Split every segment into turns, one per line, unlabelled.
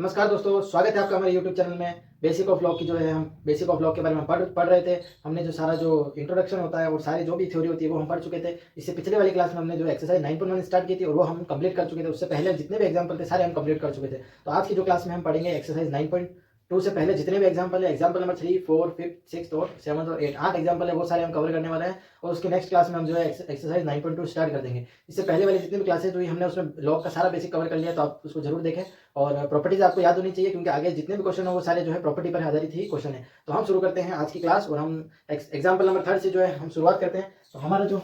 नमस्कार दोस्तों, स्वागत है आपका हमारे यूट्यूब चैनल में। बेसिक ऑफ लॉ की जो है हम बेसिक ऑफ लॉ के बारे में पढ़ रहे थे। हमने जो सारा जो इंट्रोडक्शन होता है और सारी जो भी थ्योरी होती है वो हम पढ़ चुके थे। इससे पिछले वाली क्लास में हमने जो एक्सरसाइज 9.1 स्टार्ट की थी और वो हम कंप्लीट कर चुके थे। उससे पहले जितने भी एग्जाम्पल थे सारे हम कंप्लीट कर चुके थे। तो आज की जो क्लास में हम पढ़ेंगे एक्सरसाइज 9.2 से पहले जितने भी एग्जाम्पल है, एग्जाम्पल नंबर 3, 4, 5, 6 और 7 और 8, 8 एग्जाम्पल है वो सारे हम कवर करने वाले हैं। और उसके नेक्स्ट क्लास में हम जो है एक्सरसाइज 9.2 स्टार्ट कर देंगे। इससे पहले वाली जितनी भी क्लासेज हुई हमने उसमें लॉ का सारा बेसिक कवर कर लिया, तो आप उसको जरूर देखें। और प्रॉपर्टीज आपको याद होनी चाहिए क्योंकि आगे जितने भी क्वेश्चन है वो सारे जो है प्रॉपर्टी पर आधारित ही क्वेश्चन है। तो हम शुरू करते हैं आज की क्लास और हम एग्जाम्पल नंबर 3 से जो है हम शुरुआत करते हैं। तो हमारा जो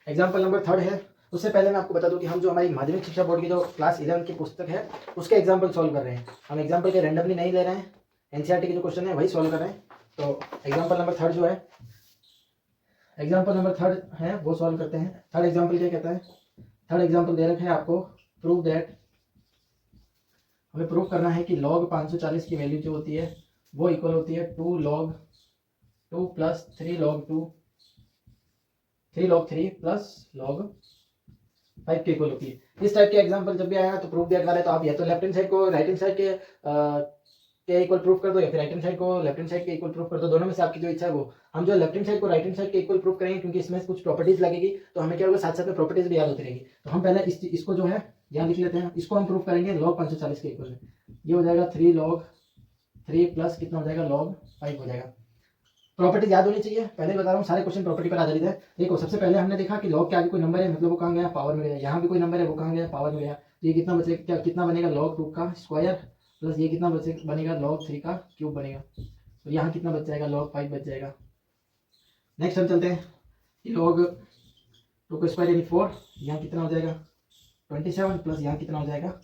एग्जाम्पल नंबर 3 है उससे पहले मैं आपको बता दूं कि हम जो हमारी माध्यमिक शिक्षा बोर्ड की जो क्लास 11 की पुस्तक है उसके एग्जाम्पल सॉल्व कर रहे हैं। हम एग्जाम्पल के रैंडमली नहीं ले रहे हैं, एनसीईआरटी के जो क्वेश्चन है वही सॉल्व कर रहे हैं। तो एग्जाम्पल नंबर 3 जो है, एग्जाम्पल नंबर 3 है वो सॉल्व करते हैं। थर्ड एग्जाम्पल क्या कहता है? थर्ड एग्जाम्पल दे रखा है आपको, प्रूव दैट, हमें प्रूव करना है कि log 540 की वैल्यू जो होती है वो इक्वल होती है 2 log 2 plus 3 log 2, 3 log 3 plus log 5 के इक्वल होती है। इस टाइप के एग्जांपल जब भी आया तो प्रूफ दैट वाले, तो आप या तो लेफ्ट हैंड साइड को राइट हैंड साइड के इक्वल प्रूफ कर दो या फिर राइट हैंड साइड को लेफ्ट हैंड साइड के इक्वल प्रूफ कर दो। दोनों में से आपकी जो इच्छा है वो। हम जो लेफ्ट हैंड साइड को राइट हैंड साइड के इक्वल प्रूफ करेंगे क्योंकि इसमें कुछ प्रॉपर्टीज लगेगी, तो हमें क्या होगा साथ साथ में प्रॉपर्टीज भी याद होती रहेगी। तो हम पहले इसको जो है यहाँ लिख लेते हैं। इसको हम प्रूफ करेंगे log 540 के इक्वल में। ये हो जाएगा 3 log 3 प्लस कितना हो जाएगा log 5 हो जाएगा। प्रॉपर्टीज याद होनी चाहिए, पहले बता रहा हूँ सारे क्वेश्चन प्रॉपर्टी पर आधारित है। देखो सबसे पहले हमने देखा कि log के आगे कोई नंबर है मतलब वो कहाँ गया, पावर में गया। यहाँ भी कोई नंबर है वो कहाँ गया, पावर में गया। तो ये कितना बचेगा, क्या कितना बनेगा log 2 का स्क्वायर प्लस ये कितना बनेगा log 3 का क्यूब बनेगा। तो यहाँ कितना बच जाएगा, log 5 बच जाएगा। नेक्स्ट हम चलते हैं कि log 2 का स्क्वायर यानी 4, यहाँ कितना हो जाएगा 27 प्लस यहाँ कितना हो जाएगा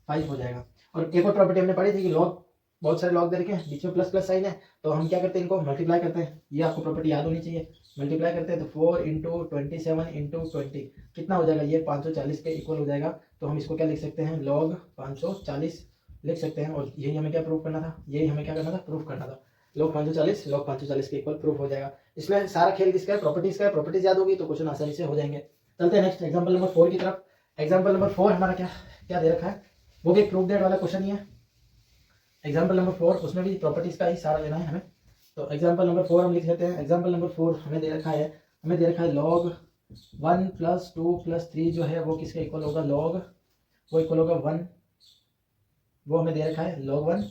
5 हो जाएगा। और एक और प्रॉपर्टी हमने पढ़ी थी कि log, बहुत सारे log दे रखे हैं, बीच में प्लस प्लस साइन है, तो हम क्या करते हैं इनको मल्टीप्लाई करते हैं। ये आपको प्रॉपर्टी याद होनी चाहिए। मल्टीप्लाई करते हैं तो 4 इंटू 27 इंटू 20 कितना हो जाएगा, ये 540 के इक्वल हो जाएगा। तो हम इसको क्या लिख सकते हैं, log 540 लिख सकते हैं। और यही हमें क्या प्रूफ करना था, यही हमें क्या करना था, प्रूफ करना था। log 540 के इक्वल प्रूफ हो जाएगा। इसमें सारा खेल किसका है, प्रॉपर्टीज का है। प्रॉपर्टीज याद होगी तो क्वेश्चन आसानी से हो जाएंगे। चलते हैं नेक्स्ट एग्जाम्पल नंबर 4 की तरफ। एग्जाम्पल नंबर 4 हमारा क्या क्या दे रखा है, वो भी प्रूफ दैट वाला क्वेश्चन ही है। एग्जाम्पल नंबर 4 उसमें भी प्रॉपर्टीज का ही सारा लेना है हमें। तो एग्जाम्पल नंबर 4 हम लिख लेते हैं। एग्जाम्पल नंबर 4 हमें दे रखा है, log 1 प्लस 2 प्लस 3 जो है वो किसके इक्वल होगा, log वो इक्वल होगा 1, वो हमें दे रखा है log 1,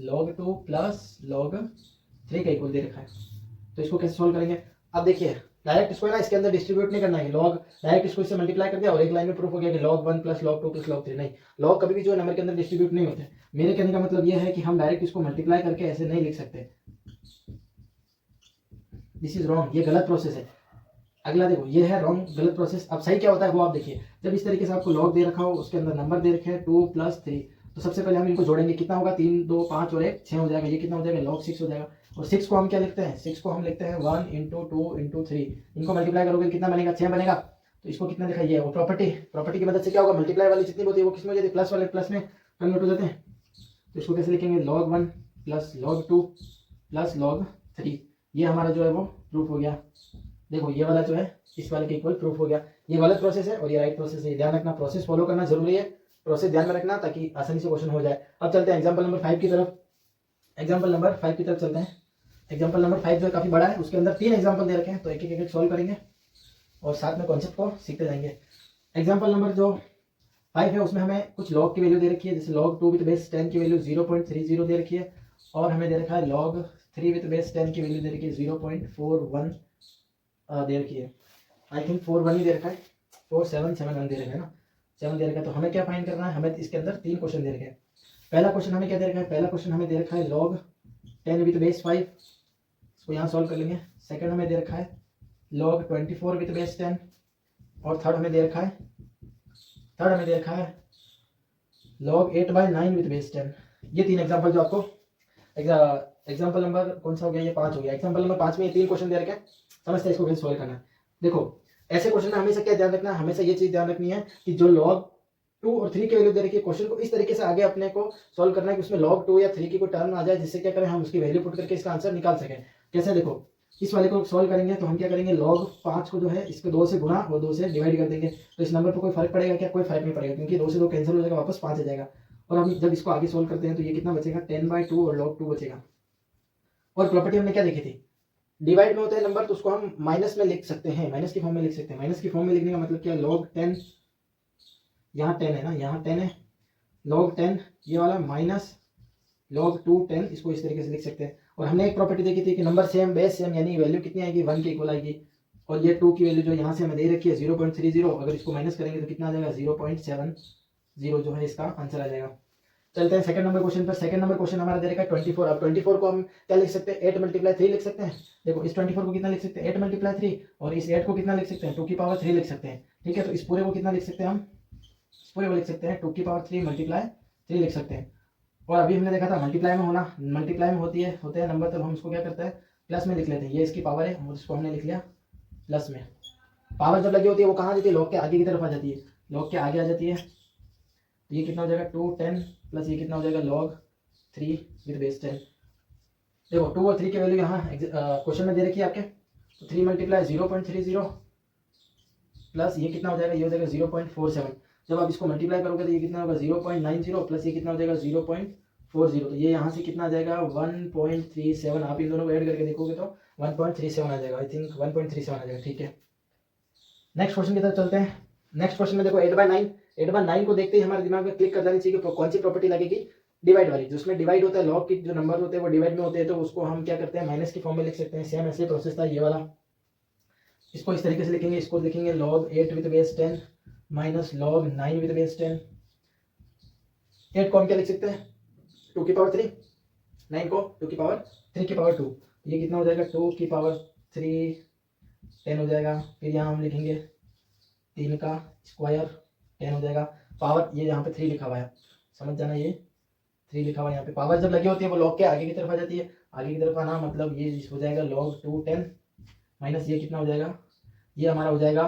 log 2 प्लस log 3 का इक्वल दे रखा है। तो इसको कैसे सोल्व करेंगे, अब देखिए डायरेक्ट इसको ना इसके अंदर डिस्ट्रीब्यूट नहीं करना है। log डायरेक्ट इसको इससे मल्टीप्लाई कर दिया और एक लाइन में प्रूफ हो गया कि log 1 plus log 2 plus log 3। नहीं, log कभी भी जो नंबर के अंदर डिस्ट्रीब्यूट नहीं होते। मेरे कहने का मतलब यह है कि हम डायरेक्ट इसको मल्टीप्लाई करके ऐसे नहीं लिख सकते, दिस इज रॉन्ग, ये गलत प्रोसेस है। अगला देखो ये है रॉन्ग, गलत प्रोसेस। अब सही क्या होता है वो आप देखिए। जब इस तरीके से आपको log दे रखा हो, उसके अंदर नंबर दे रखे हैं 2 प्लस 3, तो सबसे पहले हम इनको जोड़ेंगे। कितना होगा, 3 2 5 और 1 6 हो जाएगा। ये कितना हो जाएगा, log 6 हो जाएगा। और 6 को हम क्या लिखते हैं, 6 को हम लिखते हैं 1 इंटू 2 इंटू 3। इनको मल्टीप्लाई करोगे कितना बनेगा, 6 बनेगा। तो इसको कितना लिखा, ये वो प्रॉपर्टी की मदद से क्या होगा, मल्टीप्लाई वाली जितनी होती है वो किसमें हो जाती है, प्लस वाले प्लस में कन्वर्ट हो जाते हैं। तो इसको कैसे लिखेंगे, log 1 plus log 2 plus log 3। ये हमारा जो है वो प्रूफ हो गया। देखो ये वाला जो है इस वाले के इक्वल प्रूफ हो गया। ये गलत प्रोसेस है और ये राइट प्रोसेस है, ध्यान रखना। प्रोसेस फॉलो करना जरूरी है, प्रोसेस ध्यान में रखना ताकि आसानी से क्वेश्चन हो जाए। अब चलते हैं एग्जांपल नंबर 5 की तरफ। एग्जांपल नंबर 5 की तरफ चलते हैं। एग्जांपल नंबर 5 जो है काफी बड़ा है, उसके अंदर 3 एग्जांपल दे रखे हैं, तो एक एक सॉल्व करेंगे और साथ में कॉन्सेप्ट को सीखते जाएंगे। एग्जाम्पल नंबर जो 5 है उसमें हमें कुछ log की वैल्यू दे रखी है, जैसे log 2 विद बेस 10 की वैल्यू 0.30 दे रखी है। और हमें दे रखा है log 3 विद बेस 10 की वैल्यू दे रखी है 0.41 दे रखी है। आई थिंक 41 ही दे रखा है, 4771 दे रखा है ना, 7 दे रखा है। तो हमें क्या फाइंड करना है, हमें इसके अंदर 3 क्वेश्चन दे रखे हैं। पहला क्वेश्चन हमें क्या दे रखा है, पहला क्वेश्चन हमें दे रखा है log 10 विद बेस 5, इसको यहाँ सॉल्व कर लेंगे। सेकंड हमें दे रखा है log 24 विद बेस 10। और थर्ड हमें दे रखा है log 8/9 विद बेस 10। ये 3 एग्जाम्पल जो आपको एग्जाम्पल नंबर कौन सा हो गया, ये 5 हो गया। एग्जाम्पल नंबर 5 में ये 3 क्वेश्चन दे रखे हैं, समझते हैं इसको कैसे सॉल्व करना है। देखो ऐसे क्वेश्चन में हमेशा क्या ध्यान रखना है, हमेशा ये चीज ध्यान रखनी है कि जो log 2 और 3 की वैल्यू दे रखी है, क्वेश्चन को इस तरीके से आगे अपने को सॉल्व करना है कि उसमें log 2 या 3 की कोई टर्म आ जाए, जिससे क्या करें हम उसकी वैल्यू पुट करके इसका आंसर निकाल सकें। कैसे, देखो इस वाले को सॉल्व करेंगे तो हम क्या करेंगे, log 5 को जो है इसको 2 से गुणा और 2 से डिवाइड कर देंगे। तो इस नंबर पर कोई फर्क पड़ेगा क्या, कोई फर्क नहीं पड़ेगा, क्योंकि 2 से 2 कैंसिल हो जाएगा, वापस 5 आ जाएगा। और हम जब इसको आगे सोल्व करते हैं तो ये कितना बचेगा 10/2 और log 2 बचेगा। और प्रॉपर्टी हमने क्या देखी थी, डिवाइड में होते हैं नंबर तो उसको हम माइनस में लिख सकते हैं, माइनस की फॉर्म में लिख सकते हैं। माइनस की फॉर्म में लिखने का मतलब क्या, log 10, यहाँ 10 है ना, यहाँ 10 है, log 10 ये वाला माइनस log 2 10, इसको इस तरीके से लिख सकते हैं। और हमने एक प्रॉपर्टी देखी थी कि नंबर सेम बेस सेम, यानी वैल्यू कितनी आएगी 1 के इक्वल आएगी। और ये 2 की वैल्यू जो यहाँ से हमें दे रखी है 0.30, अगर इसको माइनस करेंगे तो कितना आ जाएगा 0.70 जो है इसका आंसर आ जाएगा। चलते हैं सेकंड नंबर क्वेश्चन पर। सेकंड नंबर क्वेश्चन हमारा दे रखा है 24। अब 24 को हम क्या लिख सकते हैं, 8 × 3 लिख सकते हैं। देखो इस 24 को कितना लिख सकते हैं 8 × 3, और इस 8 को कितना लिख सकते हैं 2 की पावर 3 लिख सकते हैं। ठीक है, तो इस पूरे को कितना लिख सकते हैं हम, इस पूरे को लिख सकते हैं 2 की पावर 3 × 3 लिख सकते हैं। और अभी हमने देखा था मल्टीप्लाई में होना, मल्टीप्लाई में होते हैं नंबर, तब हम इसको क्या करते हैं प्लस में लिख लेते हैं। ये इसकी पावर है और इसको हमने लिख लिया प्लस में। पावर जब लगी होती है वो कहाँ जाती है, लॉग के आगे की तरफ आ जाती है, लॉग के आगे आ जाती है। तो ये कितना हो जाएगा 2 10 प्लस ये कितना हो जाएगा log 3 विद बेस 10। देखो 2 और 3 की वैल्यू यहाँ क्वेश्चन में दे रखी है आपके, तो 3 × 0.30 प्लस ये कितना हो जाएगा, ये हो जाएगा 0.47। जब आप इसको मल्टीप्लाई करोगे तो ये कितना होगा 0.90 प्लस ये कितना हो जाएगा 0.40, तो ये यहाँ से कितना आ जाएगा 1.37। आप इन दोनों को ऐड करके देखोगे तो 1.37 आ जाएगा, आई थिंक 1.37 आ जाएगा। ठीक है, नेक्स्ट क्वेश्चन की तरफ चलते हैं। नेक्स्ट क्वेश्चन में देखो 8/9 को देखते ही हमारे दिमाग में क्लिक कर जानी चाहिए कि कौन सी प्रॉपर्टी लगेगी, डिवाइड वाली। जिसमें डिवाइड होता है, लॉग के जो नंबर होते हैं वो डिवाइड में होते हैं, तो उसको हम क्या करते हैं माइनस की फॉर्म में लिख सकते हैं। सेम ऐसे प्रोसेस था ये वाला, इसको इस तरीके से लिखेंगे, इसको लिखेंगे log 8 with base 10 minus log 9 with base 10। 8 को हम क्या लिख सकते हैं 2 की पावर 3, 9 को 2 की पावर 3 की पावर 2, ये कितना हो जाएगा 2 की पावर 3 10 हो जाएगा। फिर यहाँ हम लिखेंगे 3 का स्क्वायर 10 हो जाएगा। पावर ये यहाँ पे 3 लिखा हुआ है, समझ जाना, ये 3 लिखा हुआ है यहाँ पे। पावर जब लगी होती है वो लॉग के आगे की तरफ आ जाती है, आगे की तरफ आना मतलब ये हो जाएगा log 2 10 माइनस ये कितना हो जाएगा, ये हमारा हो जाएगा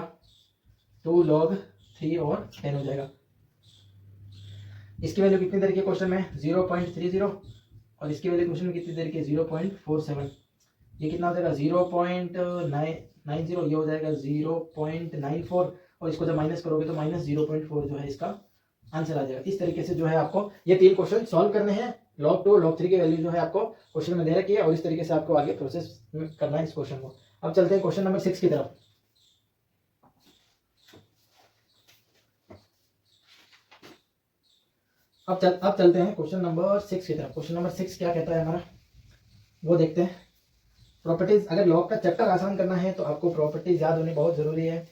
2 log 3 और 10 हो जाएगा। इसकी वैल्यू कितनी दे रखी है क्वेश्चन में 0.30, और इसकी वैल्यू क्वेश्चन में कितनी दे रखी है 0.47। ये कितना हो जाएगा 0.90, ये हो जाएगा 0.94, और इसको जब माइनस करोगे तो माइनस 0.4 जो है इसका आंसर आ जाएगा। इस तरीके से जो है आपको ये 3 क्वेश्चन सॉल्व करने हैं। log 2 और log 3 की वैल्यू जो है आपको क्वेश्चन में दे रखी है, और इस तरीके से आपको आगे प्रोसेस करना है इस क्वेश्चन को। अब चलते हैं क्वेश्चन नंबर 6 की तरफ। अब चलते हैं क्वेश्चन नंबर 6 की तरफ। क्वेश्चन नंबर 6 क्या कहता है हमारा, वो देखते हैं। प्रॉपर्टीज, अगर लॉग का चैप्टर आसान करना है तो आपको प्रॉपर्टीज याद होनी बहुत जरूरी है।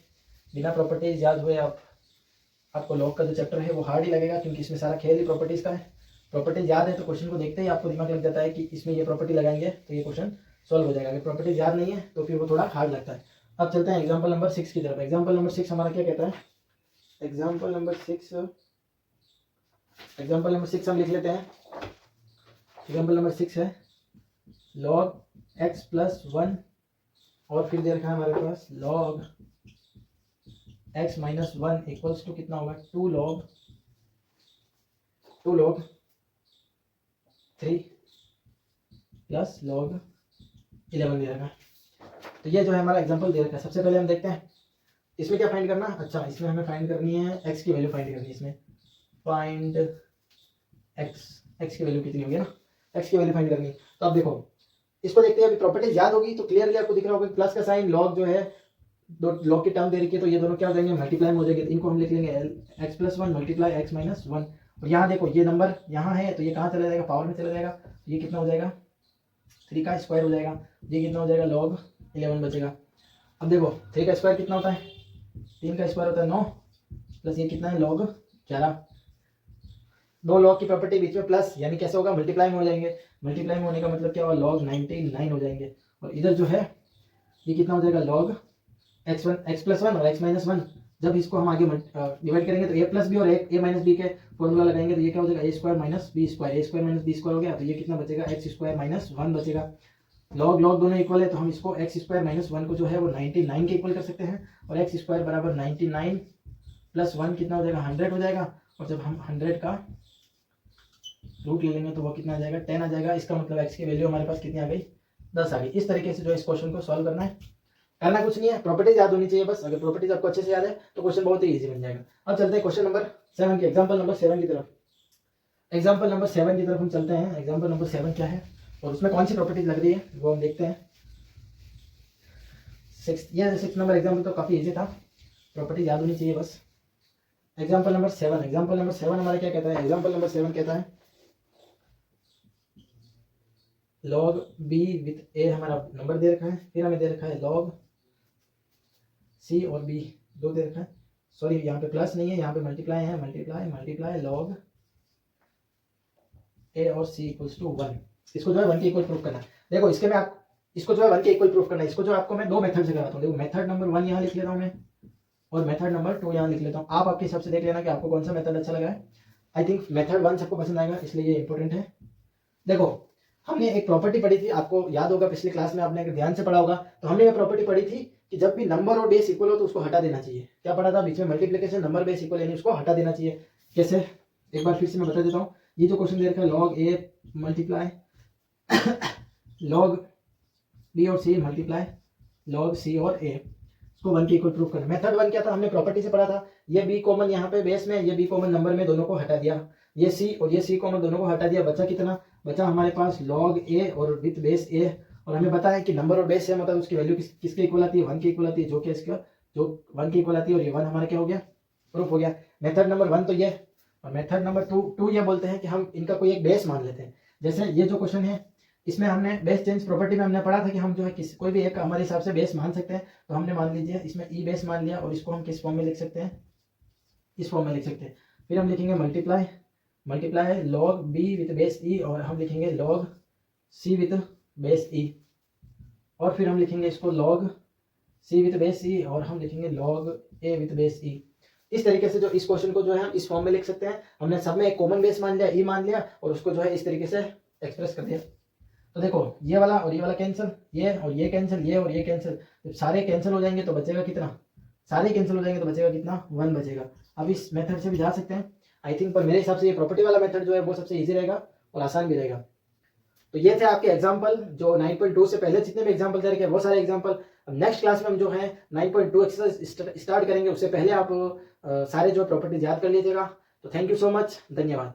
बिना प्रॉपर्टीज याद हुए आपको लॉग का जो चैप्टर है वो हार्ड ही लगेगा, क्योंकि इसमें सारा खेल ही प्रॉपर्टीज का है। प्रॉपर्टीज याद है तो क्वेश्चन को देखते ही आपको दिमाग लग जाता है कि इसमें ये प्रॉपर्टी लगाएंगे तो ये क्वेश्चन सॉल्व हो जाएगा। अगर प्रॉपर्टीज याद नहीं है तो फिर वो थोड़ा हार्ड लगता है। अब चलते हैं एग्जाम्पल नंबर 6 की तरफ। एग्जाम्पल नंबर 6 हमारा क्या कहता है, एग्जाम्पल नंबर 6 हम लिख लेते हैं। एग्जाम्पल नंबर 6 है log x प्लस 1, और फिर दे रखा है हमारे पास log x minus 1 equals to कितना होगा 2 log 3 प्लस log 11 दे रखा है। तो ये जो है हमारा एग्जाम्पल दे रखा है। सबसे पहले हम देखते हैं इसमें क्या फाइंड करना। अच्छा, इसमें हमें फाइंड करनी है x की वैल्यू फाइंड करनी है। इसमें फाइंड x की वैल्यू कितनी होगी ना, x की वैल्यू फाइंड करनी है। तो अब देखो इसको देखते हैं। अभी प्रॉपर्टीज याद होगी तो क्लियरली आपको दिख रहा होगा प्लस का साइन, लॉग जो है दो लॉग की टर्म दे रखी है, तो ये दोनों क्या हो जाएंगे मल्टीप्लाई में हो जाएंगे। इनको हम लिख लेंगे x plus 1 multiply x minus 1। और यहाँ देखो ये नंबर यहाँ है तो ये कहाँ चला जाएगा, पावर में चला जाएगा। तो ये कितना हो जाएगा 3 का स्क्वायर हो जाएगा, ये कितना हो जाएगा log 11 बचेगा। अब देखो 3 का स्क्वायर कितना होता है, 3 का स्क्वायर होता है 9, प्लस ये कितना है log 11। दो लॉग की प्रॉपर्टी बीच में प्लस, यानी कैसे होगा मल्टीप्लाई में हो जाएंगे। मल्टीप्लाई में होने का मतलब क्या होगा log 99 हो जाएंगे। और इधर जो है ये कितना हो जाएगा log x प्लस 1 और x माइनस 1। जब इसको हम आगे डिवाइड करेंगे तो a प्लस बी और a माइनस बी के फॉर्मूला लगाएंगे तो ये क्या हो जाएगा a square minus B square. a square minus B square हो गया तो ये कितना बचेगा x स्क्वायर माइनस 1 बचेगा। लॉग दोनों इक्वल है तो हम इसको x स्क्वायर माइनस 1 को जो है वो 99 के इक्वल कर सकते हैं। और x स्क्वायर बराबर 99 प्लस 1 कितना हो जाएगा 100 हो जाएगा। और जब हम 100 का रूट ले लेंगे तो वो कितना आ जाएगा 10 आ जाएगा। इसका मतलब x की वैल्यू हमारे पास कितनी आ गई 10 आ गई। इस तरीके से जो इस क्वेश्चन को सॉल्व करना है, करना कुछ नहीं है, प्रॉपर्टीज याद होनी चाहिए बस। अगर प्रॉपर्टीज आपको अच्छे से याद है तो क्वेश्चन बहुत ही इजी बन जाएगा। अब चलते हैं क्वेश्चन नंबर 7 की, एग्जांपल नंबर 7 की तरफ। एग्जाम्पल नंबर 7 की तरफ हम चलते हैं। एग्जाम्पल नंबर 7 क्या है और उसमें कौन सी प्रॉपर्टीज लग रही है वो हम देखते हैं। सिक्स नंबर एग्जाम्पल तो काफ़ी इजी था, प्रॉपर्टी याद होनी चाहिए बस। एग्जाम्पल नंबर 7 हमारा क्या कहता है? एग्जाम्पल नंबर 7 कहता है log b विथ a हमारा नंबर दे रखा है, फिर हमें दे रखा है log c और b दो दे रखा है। सॉरी यहाँ पे प्लस नहीं है, यहाँ पे मल्टीप्लाई है, मल्टीप्लाई log a और c इक्वल्स टू 1। इसको जो है 1 के इक्वल प्रूफ करना है। देखो इसके में आप इसको जो है 1 के इक्वल प्रूफ करना है। इसको जो आपको मैं दो मेथड से कराता हूँ। देखो मेथड नंबर 1 यहाँ लिख लेता हूँ मैं और मेथड नंबर 2 यहाँ लिख लेता हूँ। आप आपके हिसाब से देख लेना कि आपको कौन सा मेथड अच्छा लगा है। आई थिंक मेथड 1 सबको पसंद आएगा, इसलिए ये इंपॉर्टेंट है। देखो हमने एक प्रॉपर्टी पढ़ी थी, आपको याद होगा पिछली क्लास में आपने अगर ध्यान से पढ़ा होगा तो हमने ये प्रॉपर्टी पढ़ी थी कि जब भी नंबर और बेस इक्वल हो तो उसको हटा देना चाहिए। क्या पढ़ा था? बीच में मल्टीप्लिकेशन नंबर बेस इक्वल यानी उसको हटा देना चाहिए। कैसे? एक बार फिर से मैं बता देता हूँ। ये जो क्वेश्चन दे रखा है log a multiply log b और c मल्टीप्लाई log c और a, इसको 1 के इक्वल प्रूफ करना। मेथड 1 क्या था? हमने प्रॉपर्टी से पढ़ा था। ये b कॉमन यहाँ पे बेस में, ये b कॉमन नंबर में, दोनों को हटा दिया। ये c और ये c कॉमन दोनों को हटा दिया। बचा कितना? बचा हमारे पास log a और विथ बेस a। और हमें पता है कि नंबर और बेस सेम होता है, उसकी वैल्यू किसके इक्वल आती है? 1 के इक्वल आती है, जो कि इसका जो 1 के इक्वल आती है। और ये 1 हमारा क्या हो गया? प्रूफ हो गया। मेथड नंबर 1 तो ये, और मेथड नंबर 2 ये बोलते हैं कि हम इनका कोई एक बेस मान लेते हैं। जैसे ये जो क्वेश्चन है इसमें हमने बेस चेंज प्रॉपर्टी में हमने पढ़ा था कि हम जो है कोई भी एक हमारे हिसाब से बेस मान सकते हैं। तो हमने मान लीजिए इसमें ई बेस मान लिया और इसको हम किस फॉर्म में लिख सकते हैं? इस फॉर्म में लिख सकते हैं। फिर हम लिखेंगे multiply log b with base e और हम लिखेंगे log c with base e. और फिर हम लिखेंगे इसको log c with base e और हम लिखेंगे log a with base e. इस तरीके से जो इस क्वेश्चन को जो है हम इस फॉर्म में लिख सकते हैं। हमने सब में एक कॉमन बेस मान लिया, ई मान लिया और उसको जो है इस तरीके से एक्सप्रेस कर दिया। तो देखो ये वाला और ये वाला कैंसिल, ये और ये कैंसिल, ये और ये कैंसिल, जब सारे कैंसिल हो जाएंगे तो बचेगा कितना? सारे कैंसिल हो जाएंगे तो बचेगा कितना? 1 बचेगा। अब इस मेथड से भी जा सकते हैं आई थिंक, पर मेरे हिसाब से ये प्रॉपर्टी वाला मेथड जो है वो सबसे इजी रहेगा और आसान भी रहेगा। तो ये थे आपके एग्जाम्पल जो 9.2 से पहले जितने भी एग्जाम्पल दे रखे वो सारे एग्जाम्पल। अब नेक्स्ट क्लास में हम जो है 9.2 एक्सरसाइज स्टार्ट करेंगे। उससे पहले आप सारे जो प्रॉपर्टीज याद कर लीजिएगा। तो थैंक यू सो मच, धन्यवाद।